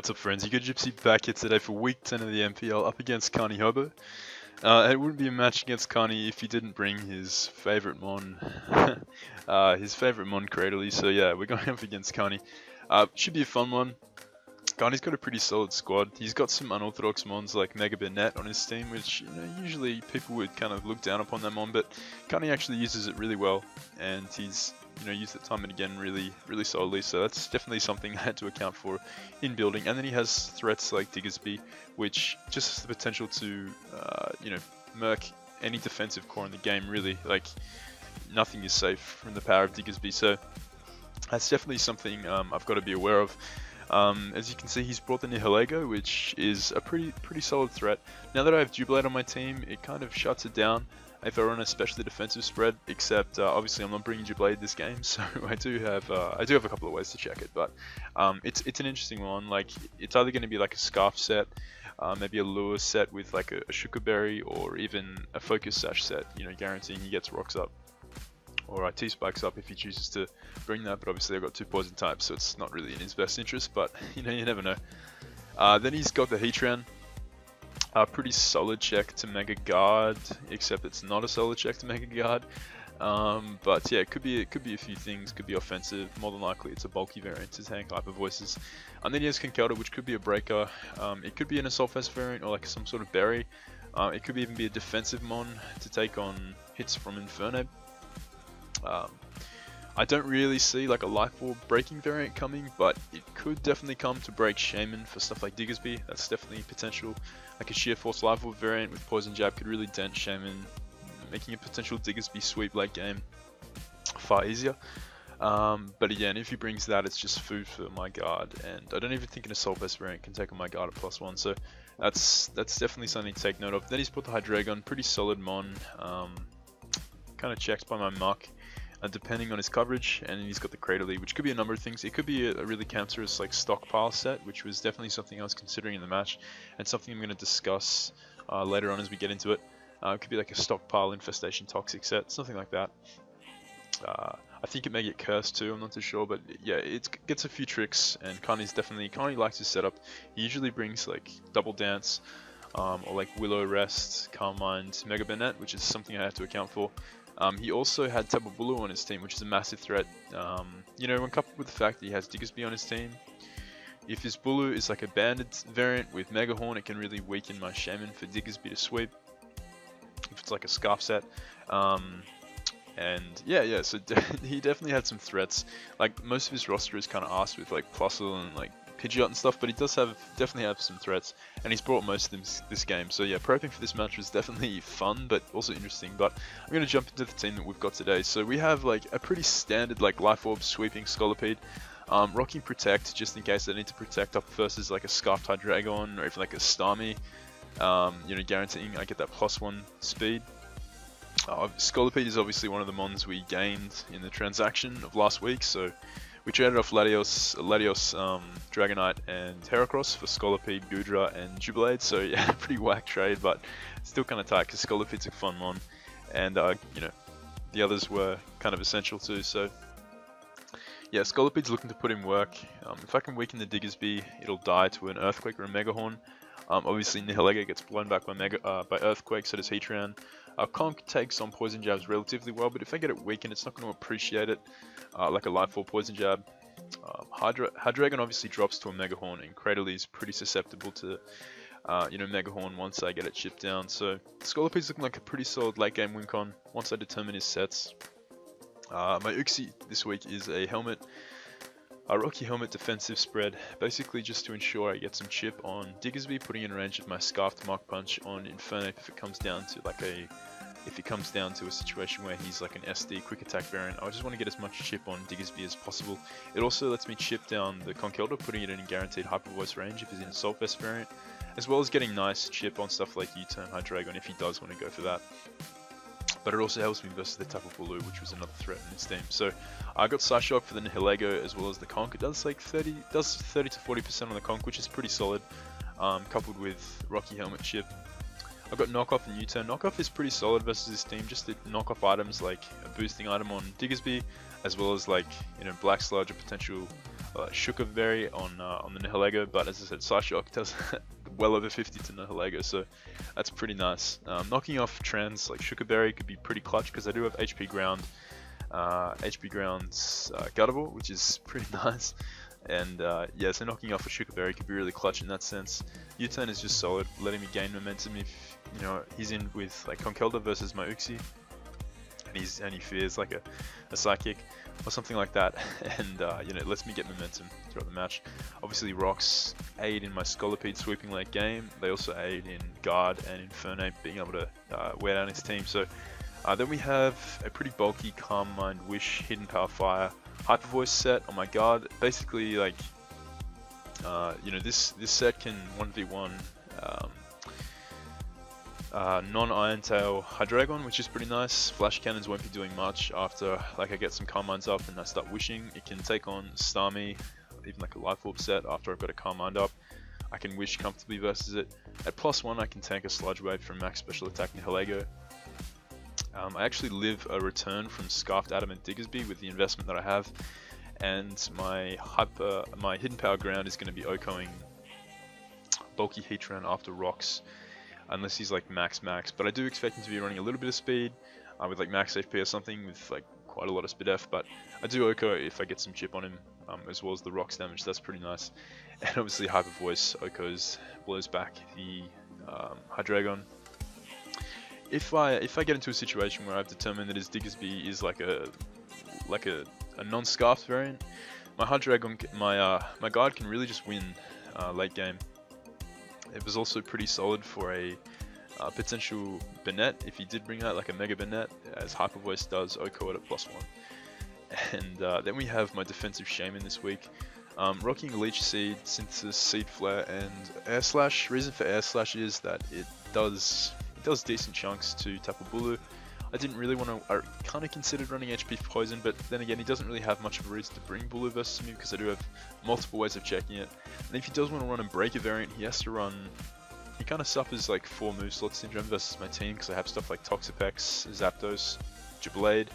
What's up, friends? You got Gypsy back here today for week 10 of the NPL up against Carnie Hobo. It wouldn't be a match against Carnie if he didn't bring his favorite mon, Cradley. So yeah, we're going up against Carnie. Should be a fun one. Carnie's got a pretty solid squad. He's got some unorthodox mons like Mega Net on his team, which usually people would kind of look down upon that mon, but Carnie actually uses it really well, and he's used it time and again really solidly. So that's definitely something I had to account for in building. And then he has threats like Diggersby, which just has the potential to murk any defensive core in the game. Really, like nothing is safe from the power of Diggersby. So that's definitely something I've got to be aware of. As you can see, he's brought the Nihilego, which is a pretty solid threat. Now that I have Jubilate on my team, it kind of shuts it down if I run a specially defensive spread, except obviously I'm not bringing Jubilate this game, so I do have a couple of ways to check it. But it's an interesting one. Like, it's either going to be like a Scarf set, maybe a Lure set with like a Shukaberry, or even a Focus Sash set, guaranteeing he gets rocks up, or T-Spikes up if he chooses to bring that. But obviously I've got 2 poison types, so it's not really in his best interest, but you never know. Then he's got the Heatran. Pretty solid check to Mega Guard, except it's not a solid check to Mega Guard. But yeah, it could be a few things. Could be offensive. More than likely, it's a bulky variant to tank Hyper Voices. And then he has Conkelda, which could be a breaker. It could be an Assault Vest variant or like some sort of berry. It could even be a defensive mon to take on hits from Inferno. I don't really see like a Life Orb breaking variant coming, but it could definitely come to break Shaman for stuff like Diggersby. That's definitely potential. Like a Sheer Force Life Orb variant with Poison Jab could really dent Shaman, making a potential Diggersby sweep late game far easier. But again, if he brings that, it's just food for my guard, and I don't even think an Assault Vest variant can take on my guard at +1. So that's definitely something to take note of. Then he's put the Hydreigon, pretty solid mon, kind of checked by my muck. Depending on his coverage, and he's got the Cradley, which could be a number of things. It could be a really cancerous like stockpile set, which was definitely something I was considering in the match, and something I'm going to discuss later on as we get into it. It could be like a stockpile infestation toxic set, something like that. I think it may get cursed too, I'm not too sure, but yeah, it gets a few tricks, and Carnie likes his setup. He usually brings like Double Dance, or like Willow Rest, Calm Mind, Mega Bennett, which is something I have to account for. He also had Tapu Bulu on his team, which is a massive threat. When coupled with the fact that he has Diggersby on his team, if his Bulu is like a banded variant with Mega Horn, it can really weaken my Shaman for Diggersby to sweep. If it's like a Scarf set. And yeah, so he definitely had some threats. Like, most of his roster is kind of arsed with like Plusle and like Pidgeot and stuff, but he does definitely have some threats, and he's brought most of them this game. So yeah, prepping for this match was definitely fun, but also interesting. But I'm going to jump into the team that we've got today. So we have like a pretty standard like Life Orb sweeping Scolipede, rocking Protect just in case I need to protect up versus like a Scarfed Hydreigon or even like a Starmie, guaranteeing I get that +1 speed. Scolipede is obviously one of the mons we gained in the transaction of last week, so we traded off Latios, Dragonite, and Heracross for Scolipede, Goodra, and Jubilate. So yeah, pretty whack trade, but still kind of tight because Scolipede's a fun mon, and the others were kind of essential too. So yeah, Scolipede's looking to put in work. If I can weaken the Diggersby, it'll die to an Earthquake or a Mega Horn. Obviously Nihilego gets blown back by Earthquake, so does Heatran. Conk takes on Poison Jabs relatively well, but if I get it weakened, it's not going to appreciate it like a Life Orb Poison Jab. Hydreigon obviously drops to a Mega Horn, and Cradley is pretty susceptible to Mega Horn once I get it chipped down. So Scolipede's looking like a pretty solid late game win con once I determine his sets. My Uxie this week is a helmet. A Rocky Helmet defensive spread, basically just to ensure I get some chip on Diggersby, putting in range of my Scarfed Mach Punch on Inferno if it comes down to a situation where he's like an SD quick attack variant. I just want to get as much chip on Diggersby as possible. It also lets me chip down the Conkelda, putting it in guaranteed Hyper Voice range if he's in Assault Vest variant, as well as getting nice chip on stuff like U-Turn Hydreigon if he does want to go for that. But it also helps me versus the Tapu Bulu, which was another threat in his team. So I got Psyshock for the Nihilego as well as the Conk. It does like 30 to 40% on the Conk, which is pretty solid, coupled with Rocky Helmet chip. I've got Knockoff and U-Turn. Knockoff is pretty solid versus his team, just to knock off items like a boosting item on Diggersby, as well as like Black Sludge or potential Shukaberry on the Nihilego, but as I said, Psyshock does well over 50 to Nihilego, so that's pretty nice. Knocking off trends like Shukaberry could be pretty clutch because I do have HP Ground's Guttable, which is pretty nice. And yeah, so knocking off a Shukaberry could be really clutch in that sense. U-turn is just solid, letting me gain momentum if he's in with like Conkelda versus my Uxie, and he fears like a Psychic or something like that, and it lets me get momentum throughout the match. Obviously rocks aid in my Scolipede sweeping late game. They also aid in Guard and Infernape being able to wear down his team. So then we have a pretty bulky Calm Mind, Wish, Hidden Power Fire, Hyper Voice set on my Guard. Basically like this set can 1v1 non-Iron Tail Hydreigon, which is pretty nice. Flash Cannons won't be doing much after like I get some Calm Minds up and I start wishing. It can take on Starmie, even like a Life Orb set after I've got a Calm Mind up. I can wish comfortably versus it. At +1 I can tank a Sludge Wave from max special attack Nihilego. I actually live a return from Scarfed Adamant Diggersby with the investment that I have, and my Hidden Power Ground is going to be Okoing bulky Heatran after rocks, unless he's like max, but I do expect him to be running a little bit of speed with like max HP or something with like quite a lot of speed F, but I do Oko if I get some chip on him, as well as the rocks damage. That's pretty nice. And obviously Hyper Voice Oko's blows back the Hydreigon. If I get into a situation where I've determined that his Diggersby is like a non-Scarfed variant, my Hydreigon, my Guard can really just win late game. It was also pretty solid for a potential Banette if he did bring out like a Mega Banette, as Hyper Voice does Oko at +1. And then we have my defensive Shaman this week, rocking Leech Seed, Synthesis, Seed Flare, and Air Slash. Reason for Air Slash is that it does decent chunks to Tapu Bulu. I didn't really want to, I kind of considered running HP Poison, but then again he doesn't really have much of a reason to bring Bulu versus me because I do have multiple ways of checking it. And if he does want to run a Breaker variant, he has to run, he kind of suffers like 4 move slot syndrome versus my team because I have stuff like Toxapex, Zapdos, Jubilade,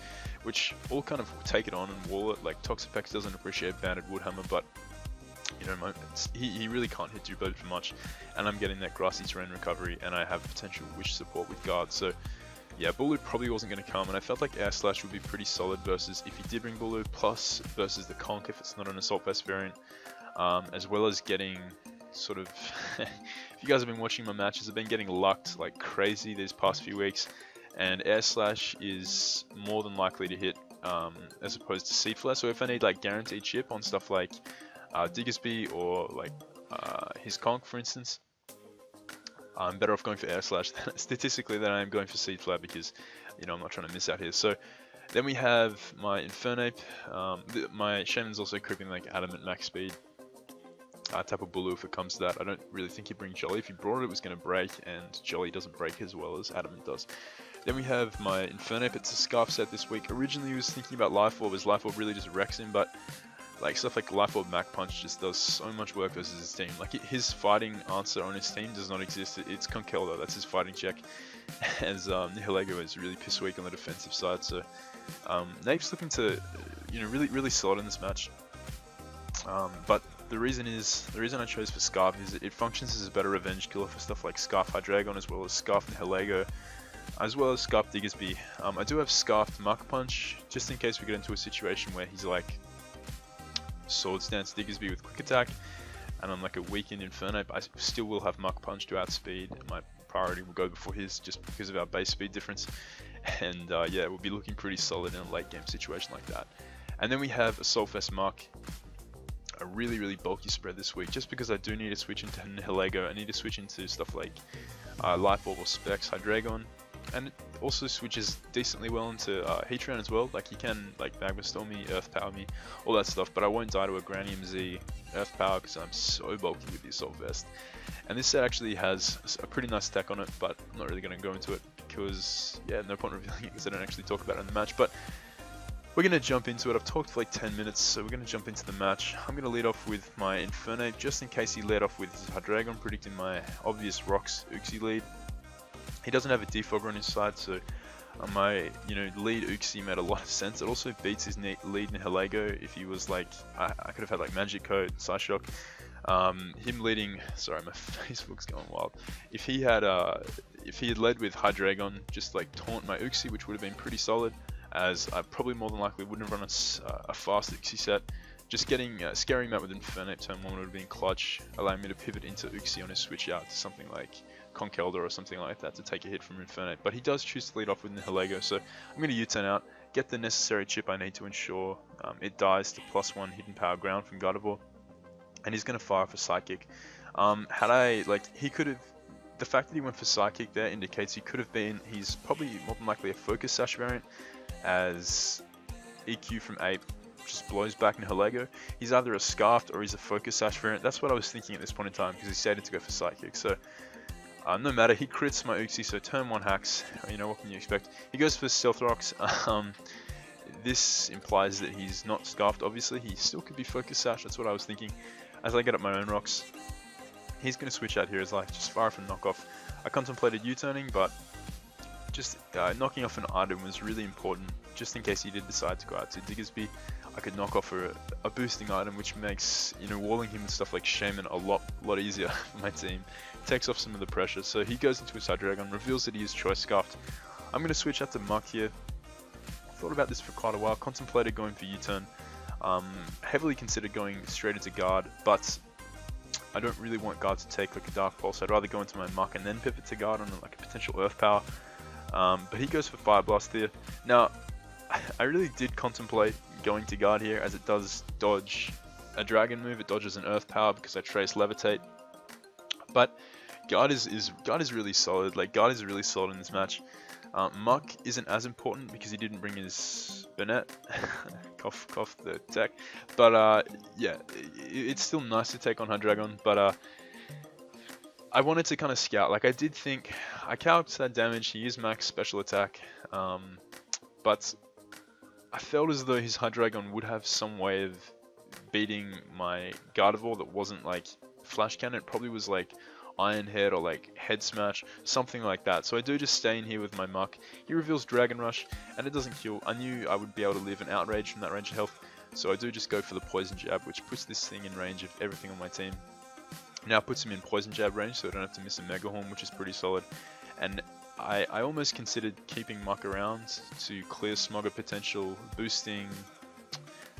which all kind of take it on and wall it. Like Toxapex doesn't appreciate Banded Woodhammer, but he really can't hit Jubilade for much, and I'm getting that Grassy Terrain recovery, and I have potential Wish support with Guard. So yeah, Bulu probably wasn't going to come, and I felt like Air Slash would be pretty solid versus if he did bring Bulu, plus versus the Conk if it's not an Assault Vest variant, as well as getting sort of, if you guys have been watching my matches, I've been getting lucked like crazy these past few weeks, and Air Slash is more than likely to hit as opposed to Seed Flare. So if I need like guaranteed chip on stuff like Diggersby or like his Conk for instance, I'm better off going for Air Slash statistically than I am going for Seed Flare because, I'm not trying to miss out here. So then we have my Infernape. My Shaman's also creeping like Adamant max speed. Tapu Bulu if it comes to that. I don't really think he'd bring Jolly. If he brought it, it was going to break, and Jolly doesn't break as well as Adamant does. Then we have my Infernape. It's a Scarf set this week. Originally he was thinking about Life Orb, as Life Orb really just wrecks him, but like stuff like Life Orb Mac Punch just does so much work versus his team. Like his fighting answer on his team does not exist. It's Conkelda, that's his fighting check. As Nihilego is really piss weak on the defensive side. So Nape's looking to, really solid in this match. But the reason I chose for Scarf is it functions as a better revenge killer for stuff like Scarf Hydreigon, as well as Scarf Nihilego, as well as Scarf Diggersby. I do have Scarfed Muck Punch just in case we get into a situation where he's like Sword Stance Diggersby with Quick Attack, and I'm like a weakened Infernape. I still will have Muck Punch to outspeed. My priority will go before his just because of our base speed difference, and yeah, we'll be looking pretty solid in a late game situation like that. And then we have Assault Vest Muck, a really bulky spread this week, just because I do need to switch into Nihilego. I need to switch into stuff like Life Orb or Specs Hydreigon, and it also switches decently well into Heatran as well. Like you can like Magma Storm me, Earth Power me, all that stuff, but I won't die to a Granium Z Earth Power because I'm so bulky with the Assault Vest. And this set actually has a pretty nice stack on it, but I'm not really going to go into it because, yeah, no point revealing it because I don't actually talk about it in the match. But we're going to jump into it. I've talked for like 10 minutes, so we're going to jump into the match. I'm going to lead off with my Infernape, just in case he led off with his Hydreigon, predicting my obvious Rocks Uxie lead. He doesn't have a Defogger on his side, so My, lead Uxie made a lot of sense. It also beats his lead in Helego if he was like, I could have had like Magic Code, Psyshock. Him leading, sorry, my Facebook's going wild. If he had led with Hydreigon, just like taunt my Uxie, which would have been pretty solid, as I probably more than likely wouldn't have run a fast Uxie set. Just getting scaring him out with Infernape turn 1 would have been clutch, allowing me to pivot into Uxie on his switch out to something like Conkeldurr or something like that to take a hit from Infernape. But he does choose to lead off with Nihilego, so I'm going to U-turn out, get the necessary chip I need to ensure it dies to +1 hidden power ground from Gardevoir, and he's going to fire for Psychic. He could have, the fact that he went for Psychic there indicates he could have been, he's probably more than likely a Focus Sash variant, as EQ from Ape just blows back Nihilego. He's either a Scarfed or he's a Focus Sash variant. That's what I was thinking at this point in time, because he stated to go for Psychic. So no matter, he crits my Uxie, so turn 1 hacks. What can you expect? He goes for Stealth Rocks. This implies that he's not Scarfed, obviously. He still could be Focus Sash, that's what I was thinking. As I get up my own rocks, he's going to switch out here as like just fire for knockoff. I contemplated U-turning, but just knocking off an item was really important, just in case he did decide to go out to Diggersby. I could knock off a boosting item, which makes walling him with stuff like Shaman a lot easier for my team. Takes off some of the pressure. So he goes into his Hydreigon, reveals that he is Choice Scarfed. I'm going to switch out to Muck here. Thought about this for quite a while. Contemplated going for U-turn. Heavily considered going straight into Guard, but I don't really want Guard to take like a Dark Pulse. I'd rather go into my Muck and then pivot to Guard on like a potential Earth Power. But he goes for Fire Blast here. Now, I really did contemplate going to Guard here, as it does dodge a Dragon move. It dodges an Earth Power because I trace Levitate. But Guard is really solid. Like, Guard is really solid in this match. Muck isn't as important because he didn't bring his Burnett. cough the tech. But yeah, it's still nice to take on Hydreigon. But I wanted to kind of scout. Like, I did think I calced that damage. He is max special attack, but I felt as though his Hydreigon would have some way of beating my Gardevoir that wasn't like Flash Cannon. It probably was like Iron Head or like Head Smash, something like that. So I do just stay in here with my Muck. He reveals Dragon Rush, and it doesn't kill. I knew I would be able to live an Outrage from that range of health, so I do just go for the Poison Jab, which puts this thing in range of everything on my team. Now puts him in Poison Jab range, so I don't have to miss a Mega Horn, which is pretty solid. And I almost considered keeping Muck around to clear Smogger potential, boosting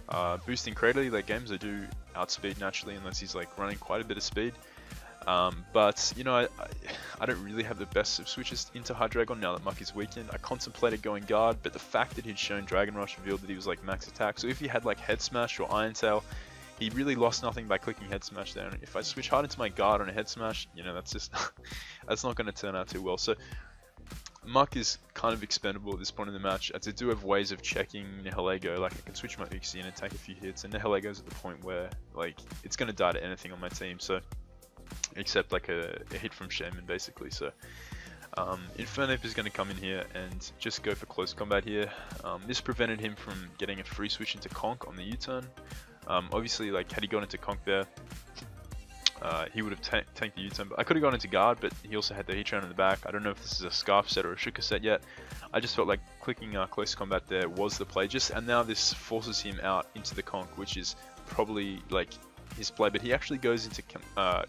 Cradily late games. I do outspeed naturally unless he's like running quite a bit of speed. But I don't really have the best of switches into Hydreigon now that Muck is weakened. I contemplated going Guard, but the fact that he'd shown Dragon Rush revealed that he was like max attack. So if he had like Head Smash or Iron Tail, he really lost nothing by clicking Head Smash there. And if I switch hard into my Guard on a Head Smash, that's just that's not going to turn out too well. So Muck is kind of expendable at this point in the match, as I do have ways of checking Nihilego. Like, I can switch my Uxie in and take a few hits, and Nihilego's at the point where like it's going to die to anything on my team. So except like a hit from Shaman basically. So Infernape is going to come in here and just go for close combat here. This prevented him from getting a free switch into Conk on the U-turn. Obviously, like, had he gone into Conk there, he would have tanked the U-turn. But I could have gone into Guard, but he also had the Heatran in the back. I don't know if this is a Scarf set or a Shuka set yet. I just felt like clicking close combat there was the play. And now this forces him out into the Conk, which is probably like his play. But he actually goes into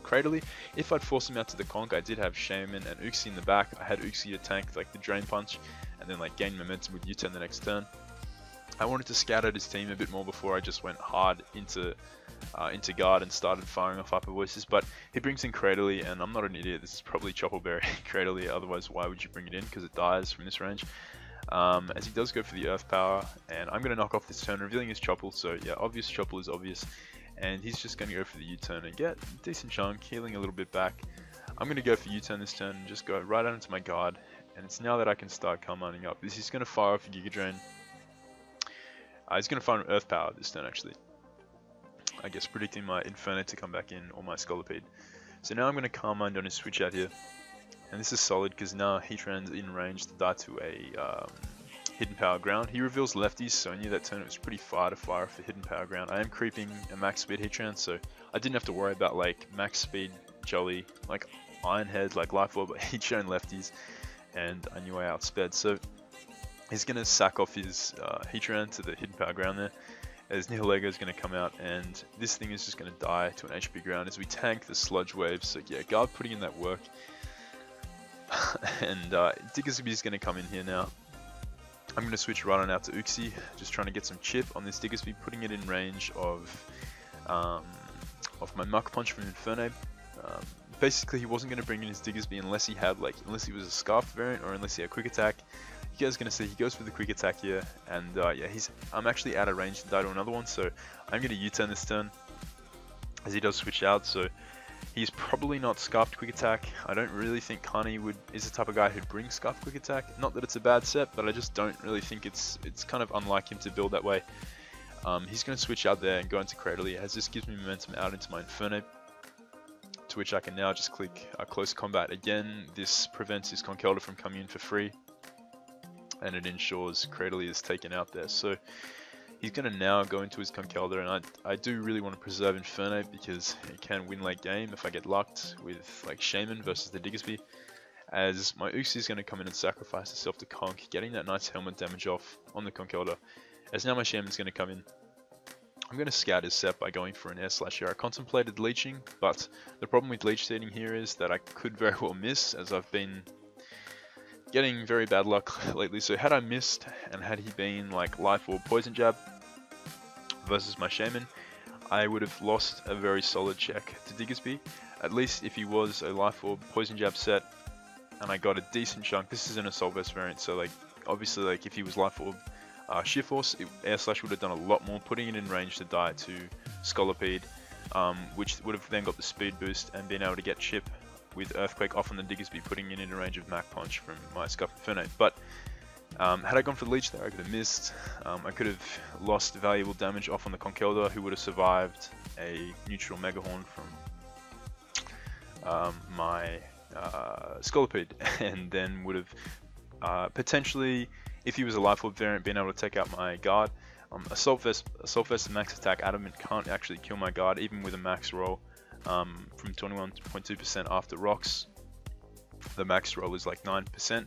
Cradily. If I'd forced him out to the Conk, I did have Shaman and Uxie in the back. I had Uxie to tank like the Drain Punch and then like gain momentum with U-turn the next turn. I wanted to scout out his team a bit more before I just went hard into Guard and started firing off Upper Voices. But he brings in Cradily, and I'm not an idiot. This is probably Choppleberry Cradily. Otherwise, why would you bring it in? Because it dies from this range. As he does go for the Earth Power, and I'm going to knock off this turn, revealing his Chopple. So yeah, obvious Chopple is obvious, and he's just going to go for the U-turn and get a decent chunk, healing a little bit back. I'm going to go for U-turn this turn and just go right out into my Guard, and it's now that I can start combining up. This is going to fire off a Giga Drain. He's going to fire an Earth Power this turn, actually. I guess predicting my Inferno to come back in, or my Scolipede. So now I'm going to Calm Mind on his switch out here. And this is solid because now Heatran's in range to die to a Hidden Power Ground. He reveals lefties, so I knew that turn it was pretty far to fire for Hidden Power Ground. I am creeping a max speed Heatran, so I didn't have to worry about like max speed Jolly, like Iron Head, like Life Orb, but he'd shown lefties, and I knew I outsped. So He's going to sack off his Heatran to the hidden power ground there, as Nihilego is going to come out, and this thing is just going to die to an HP ground as we tank the sludge wave. So yeah, guard putting in that work. And Diggersby is going to come in here now. I'm going to switch right on out to Uxie, just trying to get some chip on this Diggersby, putting it in range of my Muck Punch from Infernape. Basically, he wasn't going to bring in his Diggersby unless he had unless he was a Scarf variant or unless he had Quick Attack. You guys are going to see he goes for the Quick Attack here, and yeah, I'm actually out of range to die to another one, so I'm going to U-turn this turn as he does switch out. So he's probably not Scarfed Quick Attack. I don't really think Carnie is the type of guy who'd bring Scarfed Quick Attack. Not that it's a bad set, but I just don't really think it's kind of unlike him to build that way. He's going to switch out there and go into Cradily, as this gives me momentum out into my Infernape, to which I can now just click Close Combat. Again, this prevents his Conkeldurr from coming in for free, and it ensures Cradily is taken out there. So he's going to now go into his Conkeldurr, and I do really want to preserve Infernape because it can win late game if I get lucked with like Shaman versus the Diggersby, as my Uxie is going to come in and sacrifice itself to Conk, getting that nice helmet damage off on the Conkeldurr. As now my Shaman's going to come in. I'm going to scout his set by going for an Air Slash here. I contemplated leeching, but the problem with leech seeding here is that I could very well miss, as I've been getting very bad luck lately. So had I missed, and had he been like Life Orb Poison Jab versus my Shaman, I would have lost a very solid check to Diggersby. At least if he was a Life Orb Poison Jab set, and I got a decent chunk. This is an Assault Vest variant, so like obviously like if he was Life Orb Sheer Force, Air Slash would have done a lot more, putting it in range to die to Scolipede, which would have then got the speed boost and been able to get chip with Earthquake off on the Diggersby, putting it in range of Mac Punch from my Scuff Infernape. But had I gone for the Leech there, I could have missed. I could have lost valuable damage off on the Conkeldurr, who would have survived a neutral Mega Horn from my Scolipede, and then would have potentially, if he was a Life Orb variant, being able to take out my guard. Assault Vest and Max Attack Adamant can't actually kill my guard, even with a max roll from 21.2% after rocks. The max roll is like 9%,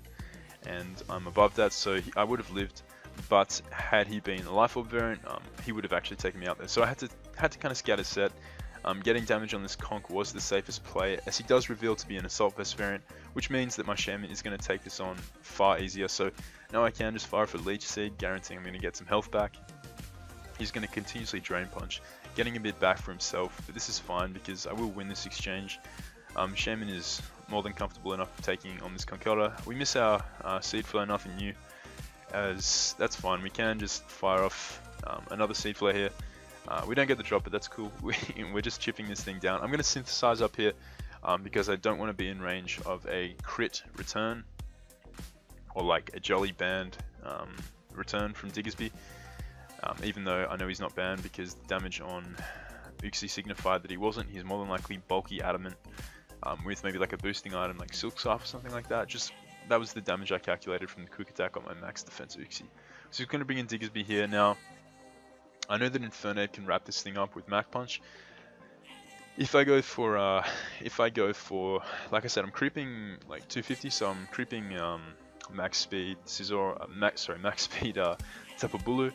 and I'm above that, so I would have lived. But had he been a Life Orb variant, he would have actually taken me out there. So I had to kind of scout his set. Getting damage on this Conk was the safest play, as he does reveal to be an Assault Vest variant, which means that my Shaman is going to take this on far easier. So now I can just fire for Leech Seed, guaranteeing I'm going to get some health back. He's going to continuously Drain Punch, getting a bit back for himself, but this is fine because I will win this exchange. Shaman is more than comfortable enough taking on this Conkeldurr. We miss our Seed Flare, nothing new, as that's fine. We can just fire off another Seed Flare here. We don't get the drop, but that's cool. We're just chipping this thing down. I'm going to synthesize up here because I don't want to be in range of a crit return or like a Jolly Band return from Diggersby, even though I know he's not banned because the damage on Uxie signified that he wasn't. He's more than likely bulky Adamant with maybe like a boosting item like Silk Scarf or something like that. That was the damage I calculated from the Quick Attack on my max defense Uxie. So he's going to bring in Diggersby here now. I know that Infernape can wrap this thing up with Mac Punch. If I go for, like I said, I'm creeping like 250, so I'm creeping max speed Scizor, max speed Tapu Bulu.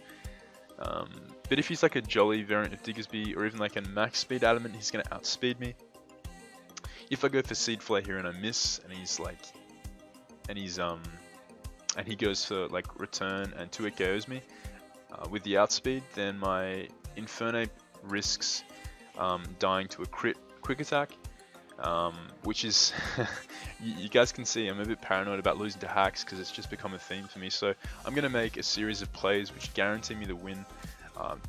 But if he's like a Jolly variant of Diggersby, or even like a max speed Adamant, he's gonna outspeed me. If I go for Seed Flare here and I miss, and he goes for like Return and 2-hit KOs me, with the outspeed, then my Infernape risks dying to a quick attack, which is you guys can see I'm a bit paranoid about losing to hacks because it's just become a theme for me. So I'm going to make a series of plays which guarantee me the win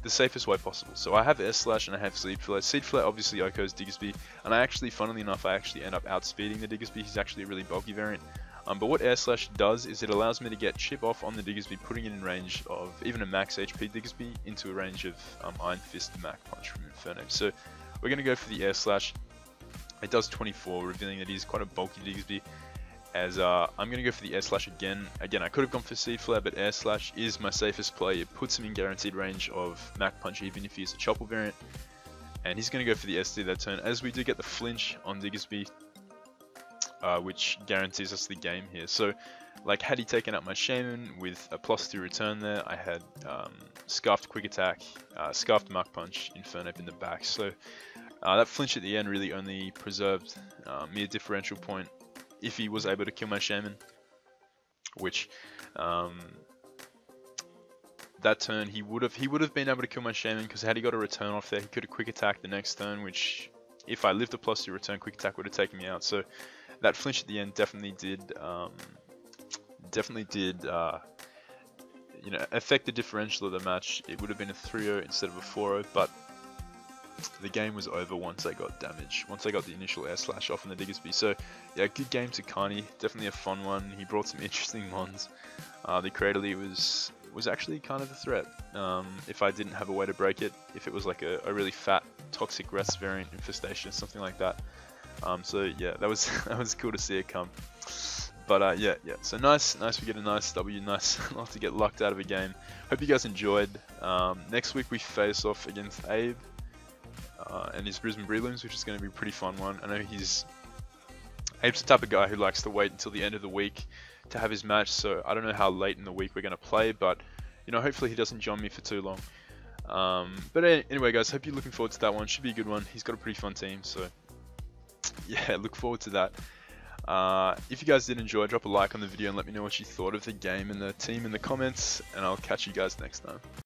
the safest way possible. So I have Air Slash and I have Seed Flare. Seed Flare obviously OHKOs Diggersby, and funnily enough, I actually end up outspeeding the Diggersby. He's actually a really bulky variant. But what Air Slash does is it allows me to get chip off on the Diggersby, putting it in range of even a max HP Diggersby into a range of Iron Fist Mac Punch from Infernape. So we're going to go for the Air Slash. It does 24, revealing that he's quite a bulky Diggersby. As I'm going to go for the Air Slash again. Again, I could have gone for Seed Flare, but Air Slash is my safest play. It puts him in guaranteed range of Mac Punch, even if he's a Chopple variant. And he's going to go for the SD that turn, as we do get the flinch on Diggersby, which guarantees us the game here. So Like, had he taken out my Shaman with a +2 return there, I had Scarfed Quick Attack, Scarfed Mark Punch, Infernape in the back. So that flinch at the end really only preserved me a differential point if he was able to kill my Shaman, which that turn he would have been able to kill my Shaman, because had he got a return off there, he could have Quick Attack the next turn, which if I lived a +2 return, Quick Attack would have taken me out. So that flinch at the end definitely did you know, affect the differential of the match. It would have been a 3-0 instead of a 4-0, but the game was over once I got damage, once I got the initial air slash off in the Diggersby. So yeah, good game to Carnie, definitely a fun one. He brought some interesting mons. The Cradley was actually kind of a threat if I didn't have a way to break it, if it was like a really fat toxic rest variant infestation, something like that. So yeah, that was that was cool to see it come. But yeah, so nice we get a nice W, nice not to get lucked out of a game. Hope you guys enjoyed. Next week we face off against Abe and his Brisbane Breedlings, which is going to be a pretty fun one. I know Abe's the type of guy who likes to wait until the end of the week to have his match, so I don't know how late in the week we're going to play, but you know, hopefully he doesn't join me for too long. But anyway guys, hope you're looking forward to that one. Should be a good one. He's got a pretty fun team, so yeah, look forward to that. If you guys did enjoy, drop a like on the video and let me know what you thought of the game and the team in the comments, and I'll catch you guys next time.